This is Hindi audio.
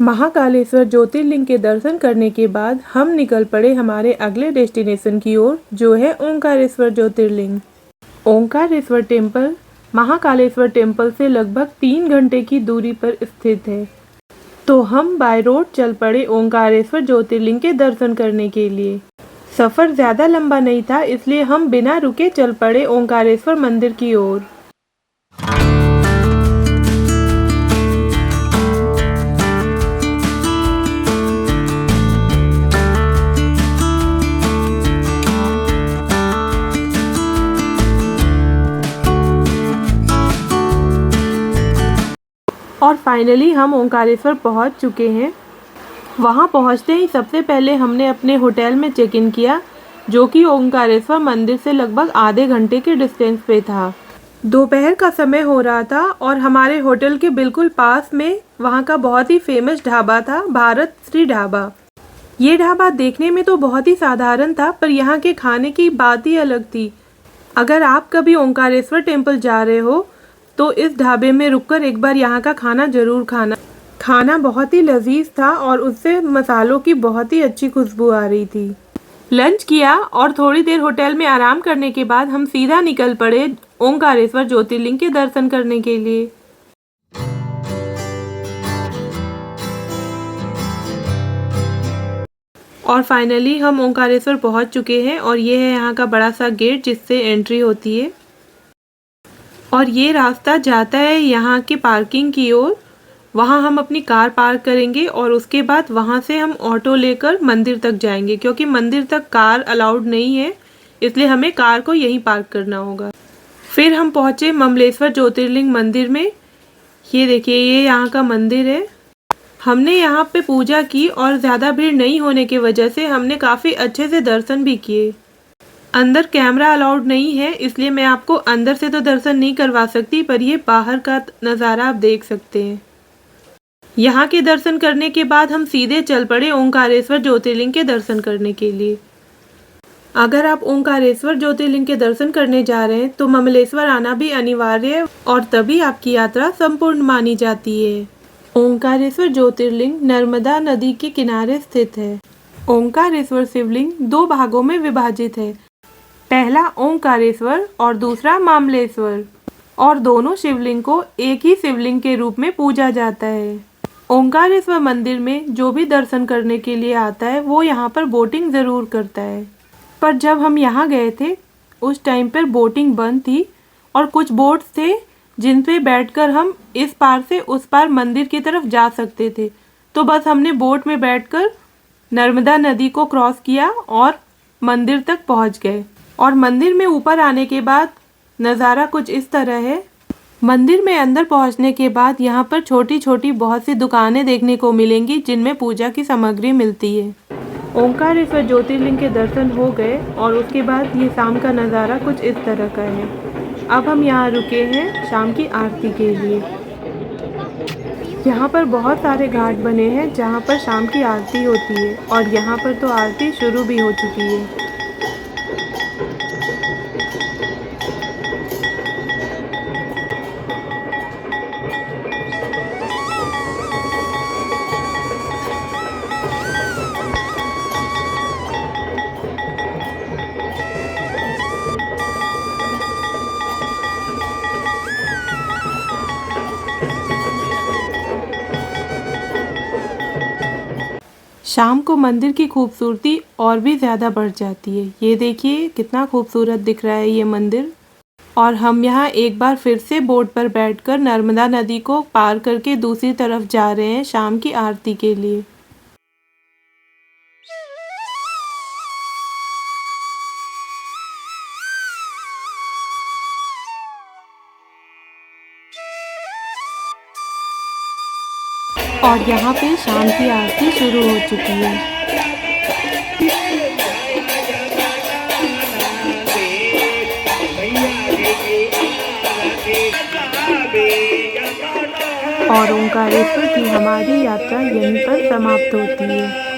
महाकालेश्वर ज्योतिर्लिंग के दर्शन करने के बाद हम निकल पड़े हमारे अगले डेस्टिनेशन की ओर, जो है ओंकारेश्वर ज्योतिर्लिंग। ओंकारेश्वर टेम्पल महाकालेश्वर टेम्पल से लगभग 3 घंटे की दूरी पर स्थित है। तो हम बाय रोड चल पड़े ओंकारेश्वर ज्योतिर्लिंग के दर्शन करने के लिए। सफ़र ज़्यादा लंबा नहीं था, इसलिए हम बिना रुके चल पड़े ओंकारेश्वर मंदिर की ओर। और फाइनली हम ओंकारेश्वर पहुंच चुके हैं। वहां पहुंचते ही सबसे पहले हमने अपने होटल में चेक इन किया, जो कि ओंकारेश्वर मंदिर से लगभग आधे घंटे के डिस्टेंस पे था। दोपहर का समय हो रहा था और हमारे होटल के बिल्कुल पास में वहां का बहुत ही फेमस ढाबा था, भारत श्री ढाबा। ये ढाबा देखने में तो बहुत ही साधारण था, पर यहाँ के खाने की बात ही अलग थी। अगर आप कभी ओंकारेश्वर टेम्पल जा रहे हो तो इस ढाबे में रुककर एक बार यहाँ का खाना ज़रूर खाना। खाना बहुत ही लजीज था और उससे मसालों की बहुत ही अच्छी खुशबू आ रही थी। लंच किया और थोड़ी देर होटल में आराम करने के बाद हम सीधा निकल पड़े ओंकारेश्वर ज्योतिर्लिंग के दर्शन करने के लिए। और फाइनली हम ओंकारेश्वर पहुंच चुके हैं और ये है यहाँ का बड़ा सा गेट जिससे एंट्री होती है। और ये रास्ता जाता है यहाँ के पार्किंग की ओर। वहाँ हम अपनी कार पार्क करेंगे और उसके बाद वहाँ से हम ऑटो लेकर मंदिर तक जाएंगे, क्योंकि मंदिर तक कार अलाउड नहीं है, इसलिए हमें कार को यहीं पार्क करना होगा। फिर हम पहुँचे ममलेश्वर ज्योतिर्लिंग मंदिर में। ये देखिए, ये यहाँ का मंदिर है। हमने यहाँ पे पूजा की और ज़्यादा भीड़ नहीं होने की वजह से हमने काफ़ी अच्छे से दर्शन भी किए। अंदर कैमरा अलाउड नहीं है, इसलिए मैं आपको अंदर से तो दर्शन नहीं करवा सकती, पर ये बाहर का नज़ारा आप देख सकते हैं। यहाँ के दर्शन करने के बाद हम सीधे चल पड़े ओंकारेश्वर ज्योतिर्लिंग के दर्शन करने के लिए। अगर आप ओंकारेश्वर ज्योतिर्लिंग के दर्शन करने जा रहे हैं तो ममलेश्वर आना भी अनिवार्य है और तभी आपकी यात्रा संपूर्ण मानी जाती है। ओंकारेश्वर ज्योतिर्लिंग नर्मदा नदी के किनारे स्थित है। ओंकारेश्वर शिवलिंग 2 भागों में विभाजित है, पहला ओंकारेश्वर और दूसरा मामलेश्वर, और दोनों शिवलिंग को एक ही शिवलिंग के रूप में पूजा जाता है। ओंकारेश्वर मंदिर में जो भी दर्शन करने के लिए आता है वो यहाँ पर बोटिंग ज़रूर करता है, पर जब हम यहाँ गए थे उस टाइम पर बोटिंग बंद थी और कुछ बोट्स थे जिन पे बैठकर हम इस पार से उस पार मंदिर की तरफ जा सकते थे। तो बस हमने बोट में बैठकर नर्मदा नदी को क्रॉस किया और मंदिर तक पहुँच गए। और मंदिर में ऊपर आने के बाद नज़ारा कुछ इस तरह है। मंदिर में अंदर पहुंचने के बाद यहाँ पर छोटी छोटी बहुत सी दुकानें देखने को मिलेंगी जिनमें पूजा की सामग्री मिलती है। ओंकारेश्वर ज्योतिर्लिंग के दर्शन हो गए और उसके बाद ये शाम का नज़ारा कुछ इस तरह का है। अब हम यहाँ रुके हैं शाम की आरती के लिए। यहाँ पर बहुत सारे घाट बने हैं जहाँ पर शाम की आरती होती है और यहाँ पर तो आरती शुरू भी हो चुकी है। शाम को मंदिर की खूबसूरती और भी ज़्यादा बढ़ जाती है। ये देखिए कितना खूबसूरत दिख रहा है ये मंदिर। और हम यहाँ एक बार फिर से बोट पर बैठकर नर्मदा नदी को पार करके दूसरी तरफ जा रहे हैं शाम की आरती के लिए। और यहाँ पे शाम की आरती शुरू हो चुकी है। और ओंकारेश्वर की हमारी यात्रा यहीं पर समाप्त होती है।